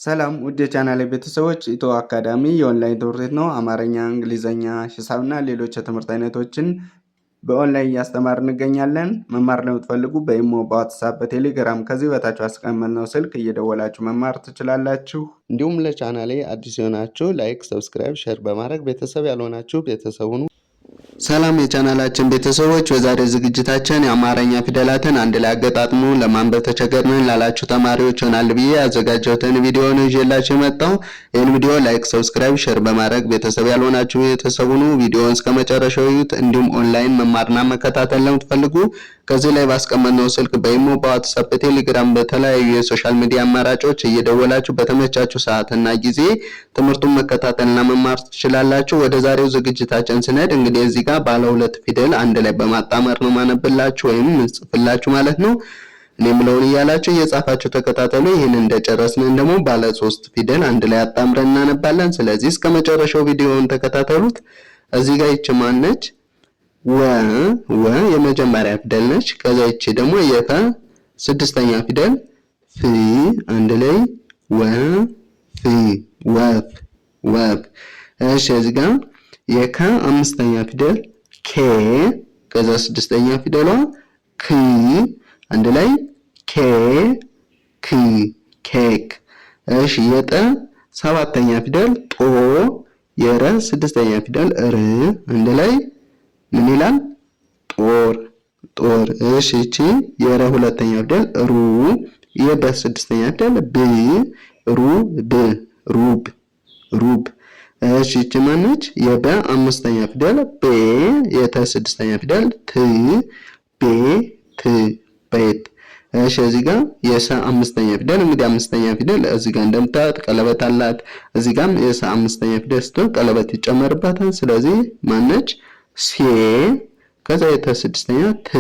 ሰላም ውድ የቻናሌ ቤተሰቦች ኢትዮ አካዳሚ የኦንላይን ትምህርት ቤት ነው። አማርኛ፣ እንግሊዘኛ፣ ሂሳብና ሌሎች የትምህርት አይነቶችን በኦንላይን እያስተማርን እንገኛለን። መማር ለምትፈልጉ በኢሞ፣ በዋትስአፕ፣ በቴሌግራም ከዚህ በታች ባስቀመጥነው ስልክ እየደወላችሁ መማር ትችላላችሁ። እንዲሁም ለቻናሌ አዲስ የሆናችሁ ላይክ፣ ሰብስክራይብ፣ ሼር በማድረግ ቤተሰብ ያልሆናችሁ ቤተሰብ ሁኑ። ሰላም የቻናላችን ቤተሰቦች፣ በዛሬ ዝግጅታችን የአማርኛ ፊደላትን አንድ ላይ አገጣጥሙ ለማንበብ ተቸገርን ላላችሁ ተማሪዎች ይሆናል ብዬ ያዘጋጀሁትን ቪዲዮ ነው ይዤላችሁ የመጣው። ይህን ቪዲዮ ላይክ፣ ሰብስክራይብ፣ ሼር በማድረግ ቤተሰብ ያልሆናችሁ ቤተሰብ ሁኑ። ቪዲዮውን እስከ መጨረሻው እዩት። እንዲሁም ኦንላይን መማርና መከታተል ለምትፈልጉ ከዚህ ላይ ባስቀመጥነው ስልክ በኢሞ፣ በዋትስአፕ፣ በቴሌግራም በተለያዩ የሶሻል ሚዲያ አማራጮች እየደወላችሁ በተመቻችሁ ሰዓትና ጊዜ ትምህርቱን መከታተልና መማር ትችላላችሁ። ወደ ዛሬው ዝግጅታችን ስንሄድ እንግዲህ እዚህ ጋር ባለ ሁለት ፊደል አንድ ላይ በማጣመር ነው ማነብላችሁ ወይም እንጽፍላችሁ ማለት ነው። እኔ ምለውን እያላችሁ እየጻፋችሁ ተከታተሉ። ይሄን እንደጨረስን ደግሞ ባለ ሶስት ፊደል አንድ ላይ አጣምረን እናነባለን። ስለዚህ እስከ መጨረሻው ቪዲዮውን ተከታተሉት። እዚህ ጋር ይቺ ማነች? ወ የመጀመሪያ ፊደል ነች። ከዛ ይቺ ደግሞ የፈ ስድስተኛ ፊደል ፍ አንድ ላይ ወ ፍ ወፍ ወፍ። እሺ እዚህ ጋር የከ አምስተኛ ፊደል ኬ ከዛ ስድስተኛ ፊደሏ ክ አንድ ላይ ኬ ክ ኬክ። እሺ የጠ ሰባተኛ ፊደል ጦ የረ ስድስተኛ ፊደል ር አንድ ላይ ምን ይላል? ጦር ጦር። እሺ እቺ የረ ሁለተኛ ፊደል ሩ የበ ስድስተኛ ፊደል ብ ሩብ ሩብ ሩብ። እሺ እቺ ማነች? የበ አምስተኛ ፊደል ቤ የተ ስድስተኛ ፊደል ት ቤት ቤት። እሺ እዚህ ጋር የሰ አምስተኛ ፊደል እንግዲህ አምስተኛ ፊደል እዚህ ጋር እንደምታዩት ቀለበት አላት። እዚህ ጋርም የሰ አምስተኛ ፊደል ስትሆን ቀለበት ይጨመርባታል። ስለዚህ ማነች? ሴ ከዛ የተ ስድስተኛ ት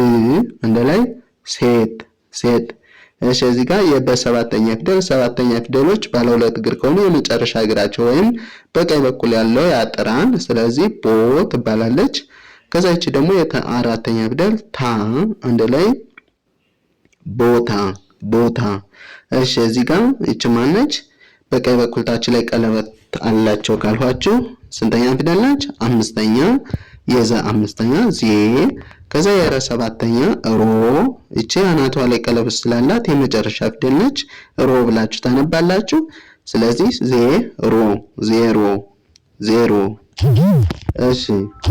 አንድ ላይ ሴት ሴት። እሺ እዚህ ጋር የበ ሰባተኛ ፊደል ሰባተኛ ፊደሎች ባለ ሁለት እግር ከሆኑ የመጨረሻ እግራቸው ወይም በቀኝ በኩል ያለው ያጥራን። ስለዚህ ቦ ትባላለች። ከዛ ይቺ ደግሞ የተ አራተኛ ፊደል ታ አንድ ላይ ቦታ ቦታ። እሺ እዚህ ጋር ይቺ ማነች? በቀኝ በኩል ታች ላይ ቀለበት አላቸው ካልኋችሁ ስንተኛ ፊደል ናች? አምስተኛ የዘ አምስተኛ ዜ ከዛ የረ ሰባተኛ ሮ እቺ አናቷ ላይ ቀለበት ስላላት የመጨረሻ ፊደል ነች። ሮ ብላችሁ ታነባላችሁ። ስለዚህ ዜ ሮ ዜሮ ዜሮ። እሺ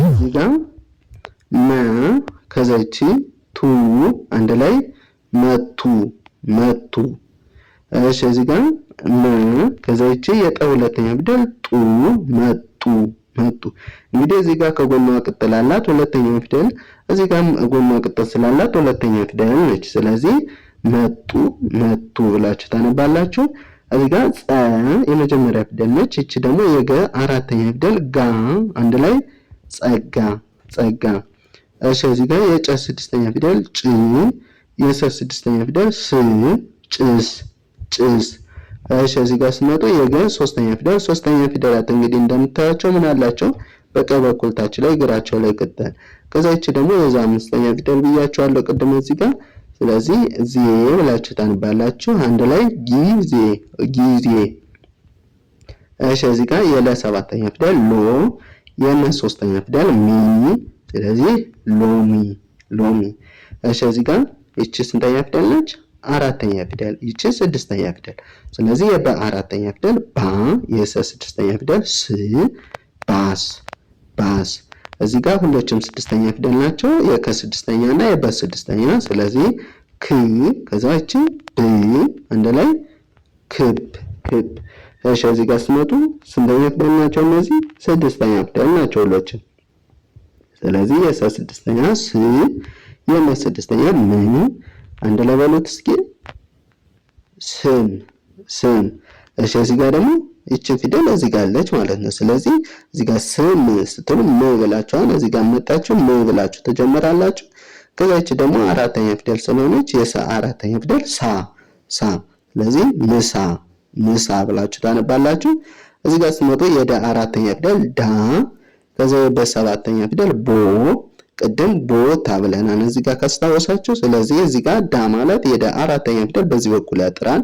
እዚህ ጋር መ ከዛ እቺ ቱ አንድ ላይ መቱ መቱ። እሺ እዚህ ጋር መ ከዛ እቺ የጠ ሁለተኛ ፊደል ጡ መጡ መጡ። እንግዲህ እዚህ ጋር ከጎኗ ቅጥል አላት ሁለተኛው ፊደል እዚህ ጋር ጎኗ ቅጥል ስላላት ሁለተኛ ፊደል ነች። ስለዚህ መጡ መቱ ብላችሁ ታነባላችሁ። እዚህ ጋር ጸ የመጀመሪያ ፊደል ነች። እቺ ደግሞ የገ አራተኛ ፊደል ጋ አንድ ላይ ጸጋ ጸጋ። እሺ እዚህ ጋር የጨ ስድስተኛ ፊደል ጭ የሰ ስድስተኛ ፊደል ስ ጭስ ጭስ። እሺ እዚህ ጋር ስመጡ የገ ሶስተኛ ፊደል ሶስተኛ ፊደላት እንግዲህ እንደምታያቸው ምን አላቸው? በቀኝ በኩል ታች ላይ እግራቸው ላይ ቅጠል። ከዛ ይቺ ደግሞ የዛ አምስተኛ ፊደል ብያቸዋለሁ ቅድም እዚህ ጋር። ስለዚህ ዜ ብላችሁ ታነባላችሁ አንድ ላይ ጊዜ ጊዜ። እሺ እዚህ ጋር የለ ሰባተኛ ፊደል ሎ የነ ሶስተኛ ፊደል ሚ ስለዚህ ሎሚ ሎሚ። እሺ እዚህ ጋር ይቺ ስንተኛ ፊደል ነች? አራተኛ ፊደል ይቺ ስድስተኛ ፊደል። ስለዚህ የበ አራተኛ ፊደል ባ የሰ ስድስተኛ ፊደል ስ ባስ ባስ። እዚህ ጋር ሁሎችም ስድስተኛ ፊደል ናቸው የከ ስድስተኛ እና የበ ስድስተኛ። ስለዚህ ክ ከዛ ይቺ ብ አንድ ላይ ክብ ክብ። እሺ እዚህ ጋር ስመጡ ስንተኛ ፊደል ናቸው እነዚህ? ስድስተኛ ፊደል ናቸው ሁሎችም። ስለዚህ የሰ ስድስተኛ ስ የመ ስድስተኛ ምን አንድ ላይ በሉት እስኪ ስም ስም። እሺ እዚህ ጋር ደግሞ ይቺ ፊደል እዚህ ጋር አለች ማለት ነው። ስለዚህ እዚህ ጋር ስም ስትሉ ም ብላችኋል። እዚህ ጋር መጣችሁ ም ብላችሁ ተጀምራላችሁ። ከዛ ይቺ ደግሞ አራተኛ ፊደል ስለሆነች የሰ አራተኛ ፊደል ሳ ሳ። ስለዚህ ምሳ ምሳ ብላችሁ ታነባላችሁ። እዚህ ጋር ስትመጡ የደ አራተኛ ፊደል ዳ ከዛ የበ ሰባተኛ ፊደል ቦ ቅድም ቦታ ብለናል እዚህ ጋር ካስታወሳችሁ። ስለዚህ እዚህ ጋር ዳ ማለት የደ አራተኛ ፊደል በዚህ በኩል ያጥራል።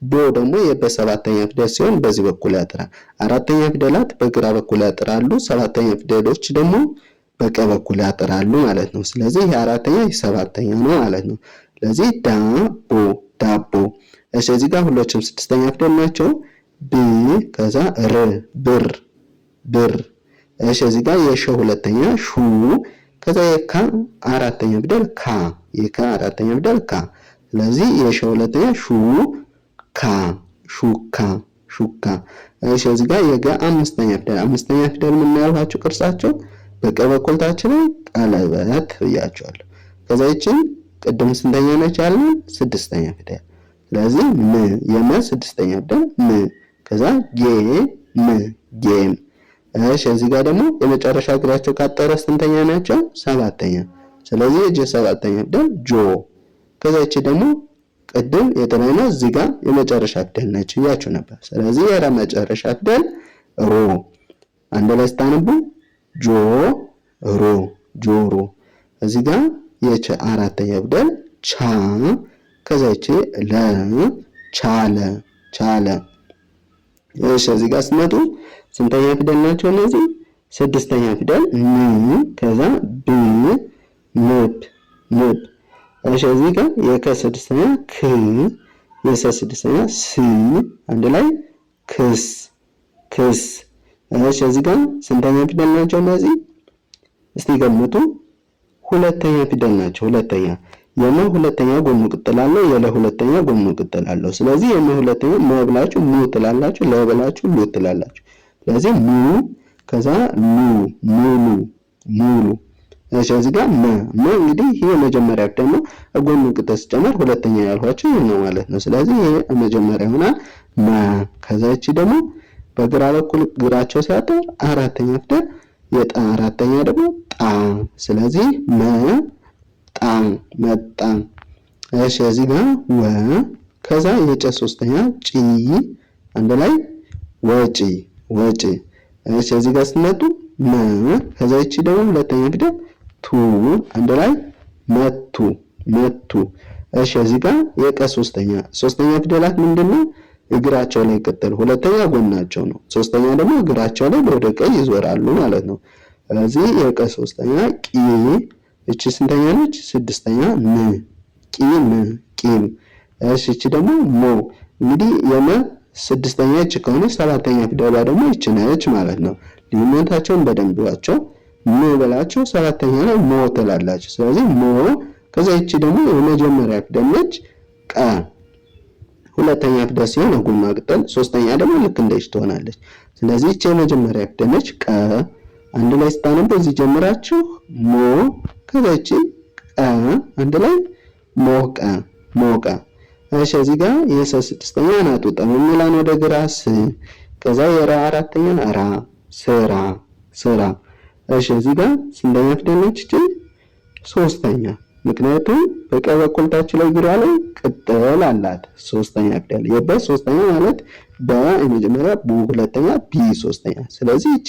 ዶ ደግሞ በሰባተኛ ፊደል ሲሆን በዚህ በኩል ያጥራል። አራተኛ ፊደላት በግራ በኩል ያጥራሉ። ሰባተኛ ፊደሎች ደግሞ በቀኝ በኩል ያጥራሉ ማለት ነው። ስለዚህ የአራተኛ የሰባተኛ ነው ማለት ነው። ስለዚህ ዳቦ ዳቦ። እሺ እዚህ ጋር ሁሎችም ስድስተኛ ፊደል ናቸው። ብ ከዛ ር ብር ብር። እሺ እዚህ ጋር የሸ ሁለተኛ ሹ ከዛ የካ አራተኛ ፊደል ካ የካ አራተኛ ፊደል ካ። ስለዚህ የሸ ሁለተኛ ሹ ካ ሹካ ሹካ። እሺ እዚህ ጋር የገ አምስተኛ ፊደል ምን ያልኋችሁ ቅርጻቸው በቀኝ በኩል ታች ላይ ቀለበት ብያቸዋለሁ። ከዛ ይችን ቅድም ስንተኛ ነች ያለን? ስድስተኛ ፊደል። ስለዚህ ም የመ ስድስተኛ ፊደል ም ከዛ ጌ ም ጌም። እሺ እዚህ ጋር ደግሞ የመጨረሻ እግራቸው ካጠረ ስንተኛ ናቸው? ሰባተኛ። ስለዚህ የጀ ሰባተኛ ፊደል ጆ። ከዛ ይቺ ደግሞ ቅድም የተለየው እዚህ ጋር የመጨረሻ ፊደል ነች ብያችሁ ነበር። ስለዚህ የረ መጨረሻ ፊደል ሮ። አንድ ላይ ስታነቡ ጆ ሮ ጆሮ። እዚህ ጋር የቸ አራተኛ ፊደል ቻ ከዛ ይቺ ለ ቻለ ቻለ። እሺ እዚህ ጋር ስትመጡ ስንተኛ ፊደል ናቸው እነዚህ? ስድስተኛ ፊደል ን ከዛ ብ ንብ ንብ። እሺ እዚህ ጋር የከ ስድስተኛ ክ የሰ ስድስተኛ ስ አንድ ላይ ክስ ክስ። እሺ እዚህ ጋር ስንተኛ ፊደል ናቸው እነዚህ? እስቲ ገምቱ። ሁለተኛ ፊደል ናቸው። ሁለተኛ የመ ሁለተኛ ጎኑ ቅጥል አለው። የለ ሁለተኛ ጎኑ ቅጥል አለው። ስለዚህ የመ ሁለተኛ ሙ ብላችሁ ሙ ትላላችሁ፣ ለ ብላችሁ ሉ ትላላችሁ። ስለዚህ ሙ ከዛ ሉ ሙሉ ሙሉ። እሺ እዚህ ጋር መ እንግዲህ ይሄ የመጀመሪያ ፊደል ነው። ጎኑ ቅጥል ሲጨመር ሁለተኛ ያልኋችሁ ይሄ ነው ማለት ነው። ስለዚህ ይሄ መጀመሪያ ይሆናል መ። ከዛ እቺ ደግሞ በግራ በኩል ግራቸው ሲያጠር አራተኛ ፊደል የጣ አራተኛ ደግሞ ጣ። ስለዚህ መ ጣ መጣ። እሺ እዚህ ጋር ወ ከዛ የጨ ሶስተኛ ጪ አንድ ላይ ወጪ ወጪ። እሺ እዚህ ጋር ስትመጡ መ ከዛ ይቺ ደግሞ ሁለተኛ ፊደል ቱ አንድ ላይ መቱ መቱ። እሺ እዚህ ጋር የቀ ሶስተኛ ፊደላት ምንድነው? እግራቸው ላይ ቅጥል ሁለተኛ ጎናቸው ነው። ሶስተኛ ደግሞ እግራቸው ላይ ወደ ቀኝ ይዞራሉ ማለት ነው። ስለዚህ የቀ ሶስተኛ ቂ እቺ ስንተኛ ነች? ስድስተኛ ን ቂም ቂም። እሺ እቺ ደግሞ ሞ። እንግዲህ የመ ስድስተኛ እቺ ከሆነ ሰባተኛ ፊደሏ ደግሞ እቺ ነች ማለት ነው። ልዩነታቸውን በደንብ ዋቸው። ሞ ብላችሁ ሰባተኛ ላይ ሞ ትላላችሁ። ስለዚህ ሞ ከዛ እቺ ደግሞ የመጀመሪያ ፊደል ነች ቀ። ሁለተኛ ፊደል ሲሆን ጎማ ቅጠል፣ ሶስተኛ ደግሞ ልክ እንደዚህ ትሆናለች። ስለዚህ እቺ የመጀመሪያ ፊደል ነች ቀ። አንድ ላይ ስታነቡ እዚህ ጀምራችሁ ሞ ከዛ እቺ ቀ አንድ ላይ ሞቀ ሞቀ። እሺ እዚህ ጋር የሰ ስድስተኛ ናቱ ጠም የሚላን ወደ ግራ ስ ከዛ የራ አራተኛ ራ ስራ ስራ። እሺ እዚህ ጋር ስንተኛ ፊደል ነች እቺ? ሶስተኛ። ምክንያቱም በቀኝ በኩል ታች ላይ ግራ ላይ ቅጥል አላት ሶስተኛ ፊደል። የበ ሶስተኛ ማለት በ የመጀመሪያ ቡ ሁለተኛ ቢ ሶስተኛ። ስለዚህ እቺ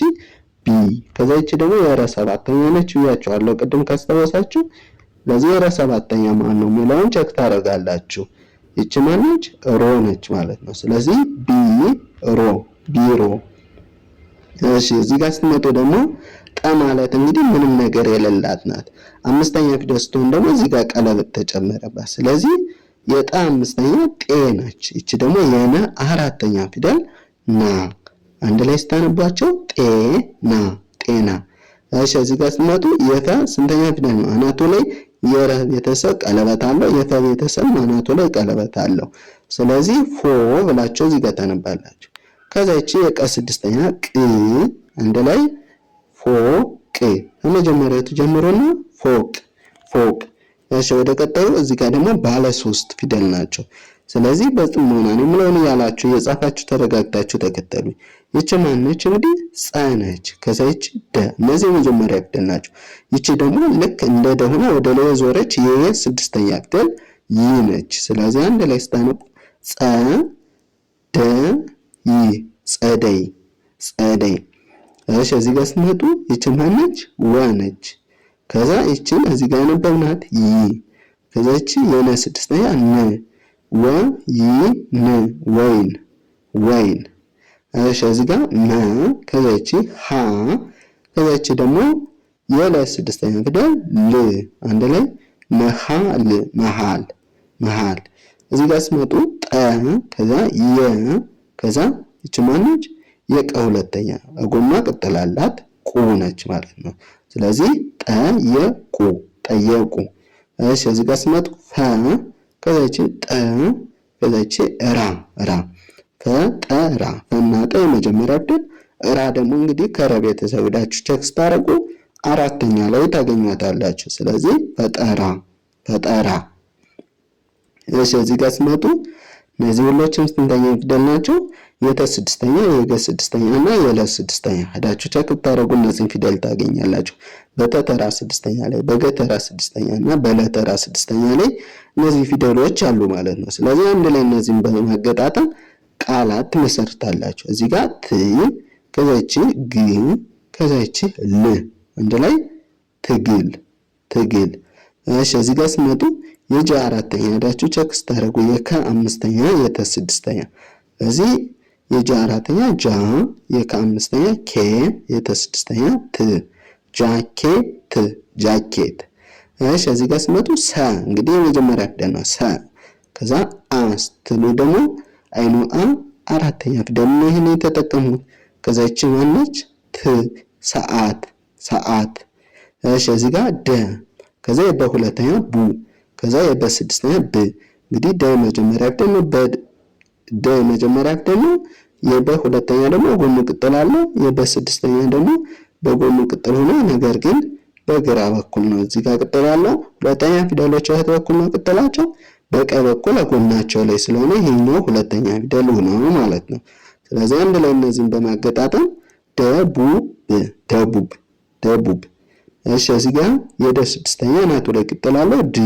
ቢ። ከዛ እቺ ደግሞ የረ ሰባተኛ ነች ብያችኋለሁ ቅድም ካስታወሳችሁ። ስለዚህ የረ ሰባተኛ ማን ነው የሚለውን ቼክ ታደርጋላችሁ። እቺ ማነች? ሮ ነች ማለት ነው። ስለዚህ ቢ ሮ ቢሮ። እሺ እዚህ ጋር ስትመጡ ደግሞ ጠ ማለት እንግዲህ ምንም ነገር የሌላት ናት። አምስተኛ ፊደል ስትሆን ደግሞ እዚህ ጋር ቀለበት ተጨመረባት። ስለዚህ የጠ አምስተኛ ጤ ነች። እቺ ደግሞ የነ አራተኛ ፊደል ና። አንድ ላይ ስታነቧቸው ጤና ጤና። እሺ እዚህ ጋር ስትመጡ የፈ ስንተኛ ፊደል ነው? አናቱ ላይ የረ ቤተሰብ ቀለበት አለው። የፈ ቤተሰብ አናቱ ላይ ቀለበት አለው። ስለዚህ ፎ ብላችሁ እዚህ ጋር ታነባላችሁ። ከዛ እቺ የቀ ስድስተኛ ቅ አንድ ላይ ፎቅ። ከመጀመሪያው ተጀምሮና ፎቅ ፎቅ። እሺ ወደ ቀጣዩ እዚህ ጋር ደግሞ ባለ ሶስት ፊደል ናቸው። ስለዚህ በጥሞና ነው የምለውን ያላችሁ የጻፋችሁ ተረጋግታችሁ ተከተሉ። ይቺ ማነች? እንግዲህ ጸ ነች። ከዛ ይቺ ደ። እነዚህ የመጀመሪያ ፊደል ናቸው። ይቺ ደግሞ ልክ እንደ ደ ሆና ወደ ላይ ዞረች የስድስተኛ ፊደል ይ ነች። ስለዚህ አንድ ላይ ስታነቡ ጸ ደ ይ ጸደይ ጸደይ። እሺ እዚህ ጋር ስትመጡ ይቺ ማነች? ወ ነች። ከዛ ይቺን እዚህ ጋር ያነበብናት ይ። ከዛ ይቺ የነ ስድስተኛ ነ ወይን ወይን። እሺ እዚህ ጋር መ ከዛ ይቺ ሀ ከዛ ይቺ ደግሞ የለ ስድስተኛ ፊደል ል አንድ ላይ መሃል መሃል መሃል። እዚህ ጋር ስመጡ ጠ ከዛ የ ከዛ ይቺ ማነች የቀ ሁለተኛ ጎኗ ቅጥል አላት ቁ ነች ማለት ነው። ስለዚህ ጠየቁ ጠየቁ። እሺ እዚህ ጋር ስመጡ ፈ ከዛ ይቺ ጠ ከዛ ይቺ ራ ራ ፈጠራ ፈና ጠ የመጀመሪያ ፊደል ራ ደግሞ እንግዲህ ከረ ቤተሰብ ሄዳችሁ ቼክ ስታደርጉ አራተኛ ላይ ታገኟታላችሁ። ስለዚህ ፈጠራ ፈጠራ። እሺ እዚህ ጋር ስመጡ እነዚህ ሁሎችም ስንተኛ ፊደል ናቸው? የተ ስድስተኛ የገ ስድስተኛ እና የለ ስድስተኛ ሄዳችሁ ቼክ ብታደርጉ እነዚህን ፊደል ታገኛላችሁ። በተተራ ስድስተኛ ላይ በገተራ ስድስተኛ እና በለተራ ስድስተኛ ላይ እነዚህ ፊደሎች አሉ ማለት ነው። ስለዚህ አንድ ላይ እነዚህን በማገጣጠም ቃላት ትመሰርታላችሁ። እዚህ ጋር ት ከዛ ይቺ ግ ከዛ ይቺ ል አንድ ላይ ትግል ትግል። እሺ እዚህ ጋር ስመጡ የጀ አራተኛ ሄዳችሁ ቼክ ስታደርጉ የከ አምስተኛ የተ ስድስተኛ። እዚህ የጀ አራተኛ ጃ የከ አምስተኛ ኬ የተ ስድስተኛ ት ጃኬት ጃኬት። እሺ እዚህ ጋር ስመጡ ሰ እንግዲህ የመጀመሪያ ፊደል ነው ሰ። ከዛ አ ስትሉ ደግሞ አይኑ አ አራተኛ ፊደል ነው ይሄን የተጠቀሙት። ከዛ ይቺ ማነች ት ሰዓት ሰዓት። እሺ እዚህ ጋር ደ ከዛ የበ ሁለተኛ ቡ ከዛ የበ ስድስተኛ ብ እንግዲህ ደ የመጀመሪያ ፊደል ነው ደ የመጀመሪያ ፊደል ነው። የበ ሁለተኛ ደግሞ ጎኑ ቅጥል አለው። የበ ስድስተኛ ደግሞ በጎኑ ቅጥል ሆኖ ነገር ግን በግራ በኩል ነው እዚህ ጋር ቅጥል ያለው። ሁለተኛ ፊደሎች እህት በኩል ነው ቅጥላቸው፣ በቀኝ በኩል ጎናቸው ላይ ስለሆነ ይሄኛው ሁለተኛ ፊደል ነው ማለት ነው። ስለዚህ አንድ ላይ እነዚህን በማገጣጠም ደቡብ ደቡብ ደቡብ። እሺ እዚህ ጋር የደ ስድስተኛ ናቱ ላይ ቅጥል አለው ድ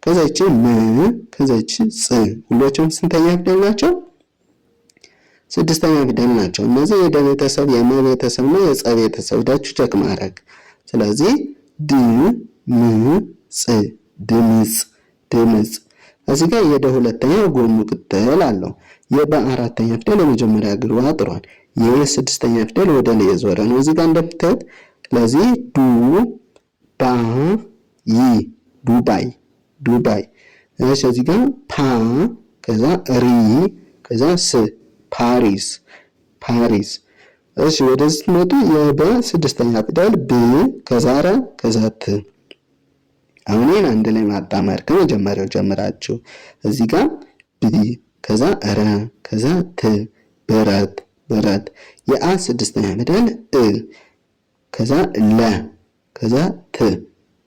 ከዛ ይቺ ም ከዛ ይቺ ጽ ሁሎችም ስንተኛ ፊደል ናቸው? ስድስተኛ ፊደል ናቸው። እነዚህ የደ ቤተሰብ የመ ቤተሰብ ነው የጸ ቤተሰብ ዳችሁ ቼክ ማድረግ። ስለዚህ ድ ም ጽ ድምጽ ድምጽ። እዚህ ጋር የደ ሁለተኛ ጎኑ ቅጥል አለው። የበ አራተኛ ፊደል የመጀመሪያ እግሯ አጥሯል። የስድስተኛ ፊደል ወደ ላይ የዞረ ነው እዚህ ጋር እንደምታዩት። ስለዚህ ዱ ባ ይ ዱባይ ዱባይ። እሺ እዚህ ጋር ፓ ከዛ ሪ ከዛ ስ ፓሪስ ፓሪስ። እሺ ወደዚህ ስትመጡ የበ ስድስተኛ ፊደል ብ ከዛ ረ ከዛ ት። አሁን ይሄን አንድ ላይ ማጣመር ከመጀመሪያው ጀምራችሁ እዚህ ጋር ብ ከዛ ረ ከዛ ት ብረት ብረት። የአ ስድስተኛ ፊደል እ ከዛ ለ ከዛ ት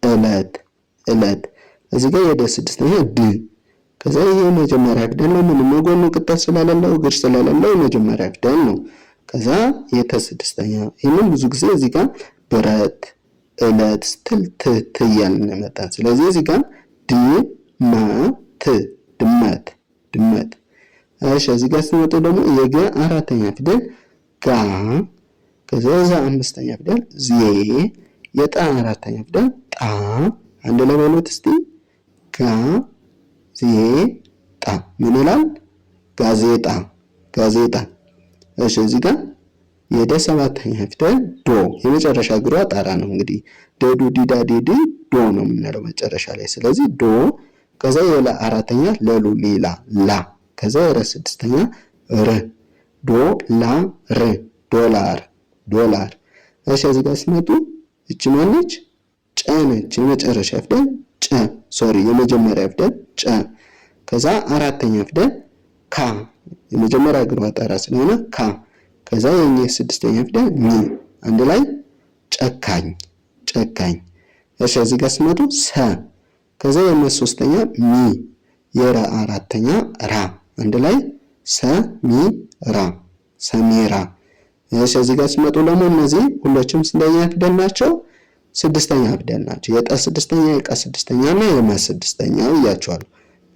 እለት እለት። እዚህ ጋር የደ ስድስተኛ ድ ከዛ ይሄ የመጀመሪያ ፊደል ነው። ምንም የጎኑ ቅጥል ስለሌለው እግር ስለሌለው የመጀመሪያ ፊደል ነው። ከዛ የተ ስድስተኛ ይሄንን ብዙ ጊዜ እዚህ ጋር ብረት እለት ስትል ት እያልን መጣን። ስለዚህ እዚህ ጋር ድ ማ ት ድመት ድመት። እሺ እዚህ ጋር ስንመጣ ደግሞ የገ አራተኛ ፊደል ጋ ከዛ የዛ አምስተኛ ፊደል ዜ የጣ አራተኛ ፊደል ጣ አንድ ላይ በሉት እስቲ ጋ ዜ ጣ ምን ይላል? ጋዜጣ ጋዜጣ። እሺ እዚህ ጋር የደ ሰባተኛ ፊደል ዶ የመጨረሻ እግሯ ጣራ ነው። እንግዲህ ደዱ ዲዳ ዲዲ ዶ ነው የምንለው መጨረሻ ላይ። ስለዚህ ዶ ከዛ የለ አራተኛ ለሉ ሌላ ላ ከዛ የረ ስድስተኛ ር ዶ ላ ር ዶላር ዶላር። እሺ እዚህ ጋር ሲመጡ እቺ ማነች? ጨ ነች የመጨረሻ ፊደል ጨ ሶሪ የመጀመሪያ ፊደል ጨ ከዛ አራተኛ ፊደል ካ የመጀመሪያ እግሯ ጣራ ስለሆነ ካ ከዛ የኘ ስድስተኛ ፊደል ሚ አንድ ላይ ጨካኝ ጨካኝ። እሺ እዚህ ጋር ሲመጡ ሰ ከዛ የመ ሶስተኛ ሚ የረ አራተኛ ራ አንድ ላይ ሰ ሚ ራ ሰሜራ። እሺ እዚህ ጋር ሲመጡ ደግሞ እነዚህ ሁሎችም ስንተኛ ፊደል ናቸው? ስድስተኛ ፊደል ናቸው። የጠ ስድስተኛ የቀ ስድስተኛ እና የመ ስድስተኛ ብያቸዋለሁ።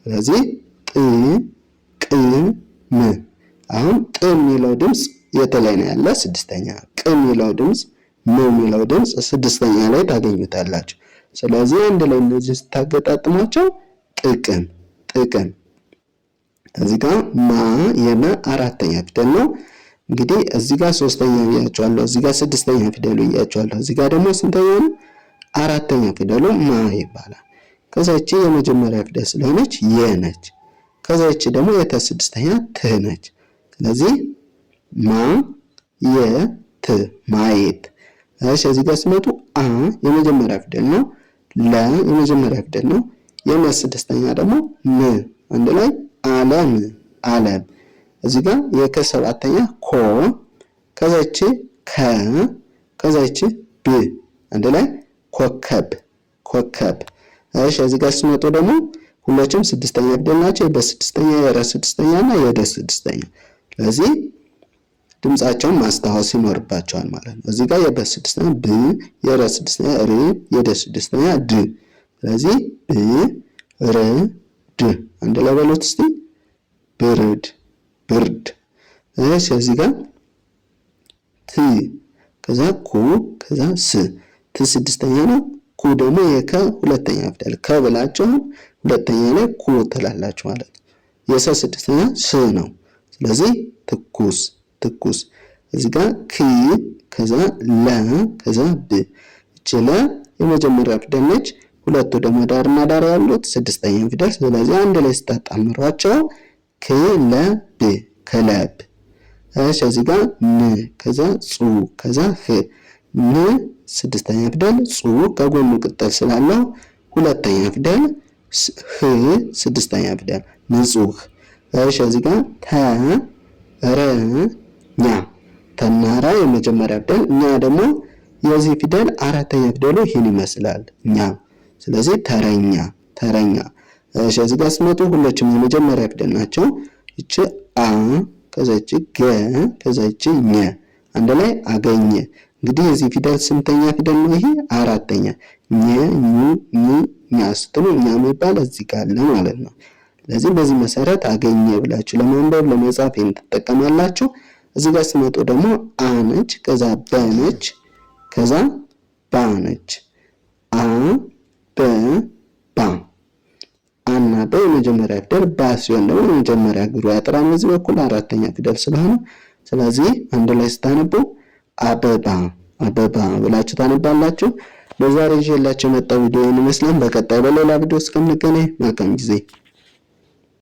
ስለዚህ ጥ ቅ ም አሁን ጥ የሚለው ድምፅ የት ላይ ነው ያለ? ስድስተኛ። ቅ የሚለው ድምፅ ም የሚለው ድምፅ ስድስተኛ ላይ ታገኙታላችሁ። ስለዚህ አንድ ላይ እነዚህ ስታገጣጥሟቸው ጥቅም ጥቅም። እዚህ ጋር ማ የመ አራተኛ ፊደል ነው። እንግዲህ እዚህ ጋር ሶስተኛ ብያቸዋለሁ፣ እዚህ ጋር ስድስተኛ ፊደሉ ብያቸዋለሁ። እዚህ ጋር ደግሞ ስንተኛ ነው? አራተኛ ፊደሉ ማ ይባላል። ከዛ እቺ የመጀመሪያ ፊደል ስለሆነች የ ነች። ከዛ እቺ ደግሞ የተ ስድስተኛ ት ነች። ስለዚህ ማ የ ት ማየት። እሺ እዚህ ጋር ስመጡ አ የመጀመሪያ ፊደል ነው፣ ለ የመጀመሪያ ፊደል ነው፣ የመ ስድስተኛ ደግሞ ም አንድ ላይ ዓለም ዓለም። እዚህ ጋር የከ ሰባተኛ ኮ፣ ከዛ እቺ ከ፣ ከዛ እቺ ብ አንድ ላይ ኮከብ ኮከብ። እሺ እዚህ ጋር ስመጡ ደግሞ ሁላችንም ስድስተኛ ፊደል ናቸው። በስድስተኛ የረ ስድስተኛ እና የደ ስድስተኛ። ስለዚህ ድምጻቸውን ማስታወስ ይኖርባቸዋል ማለት ነው። እዚህ ጋር የበ ስድስተኛ ብ፣ የረ ስድስተኛ ር፣ የደ ስድስተኛ ድ። ስለዚህ ብ ር ድ አንድ ላይ በሉት እስቲ ብርድ ብርድ። እሺ እዚህ ጋር ት፣ ከዛ ኩ፣ ከዛ ስ። ት ስድስተኛ ነው። ኩ ደግሞ የከ ሁለተኛ ፊደል ከ ብላችሁ ሁለተኛ ላይ ኩ ትላላችሁ ማለት ነው። የሰ ስድስተኛ ስ ነው። ስለዚህ ትኩስ ትኩስ። እዚህ ጋር ክ፣ ከዛ ለ፣ ከዛ ብ። እቺ ለ የመጀመሪያ ፊደል ነች። ሁለቱ ደግሞ ዳርና ዳር ያሉት ስድስተኛ ፊደል። ስለዚህ አንድ ላይ ስታጣምሯቸው ክለብ ክለብ። እሺ እዚህ ጋር ን፣ ከዛ ጹ፣ ከዛ ህ። ን ስድስተኛ ፊደል፣ ጹ ከጎኑ ቅጠል ስላለው ሁለተኛ ፊደል፣ ህ ስድስተኛ ፊደል ንጹህ። እሺ እዚህ ጋር ተ፣ ረ፣ ኛ። ተናራ የመጀመሪያ ፊደል፣ ኛ ደግሞ የዚህ ፊደል አራተኛ ፊደሉ ይህን ይመስላል ኛ። ስለዚህ ተረኛ ተረኛ። እሺ እዚህ ጋር ስመጡ ሁሎችም የመጀመሪያ ፊደል ናቸው። እቺ አ፣ ከዛ እቺ ገ፣ ከዛ እቺ ኘ አንድ ላይ አገኘ። እንግዲህ የዚህ ፊደል ስንተኛ ፊደል ነው? ይሄ አራተኛ። ኘ፣ ኙ፣ ኝ፣ ኛ ስትሉ ኛ የሚባል እዚህ ጋር አለ ማለት ነው። ስለዚህ በዚህ መሰረት አገኘ ብላችሁ ለማንበብ ለመጻፍ ትጠቀማላችሁ። እዚህ ጋር ስመጡ ደግሞ አ ነች፣ ከዛ በ ነች፣ ከዛ ባ ነች። አ በ ባ። አና በ የመጀመሪያ ፊደል፣ ባ ሲሆን ደግሞ የመጀመሪያ እግሩ ያጥራል በዚህ በኩል አራተኛ ፊደል ስለሆነ። ስለዚህ አንድ ላይ ስታነቡ አበባ አበባ ብላችሁ ታነባላችሁ። በዛሬ ይዤላችሁ የመጣው ቪዲዮ ይመስላል። በቀጣይ በሌላ ቪዲዮ እስከምንገናኝ መልካም ጊዜ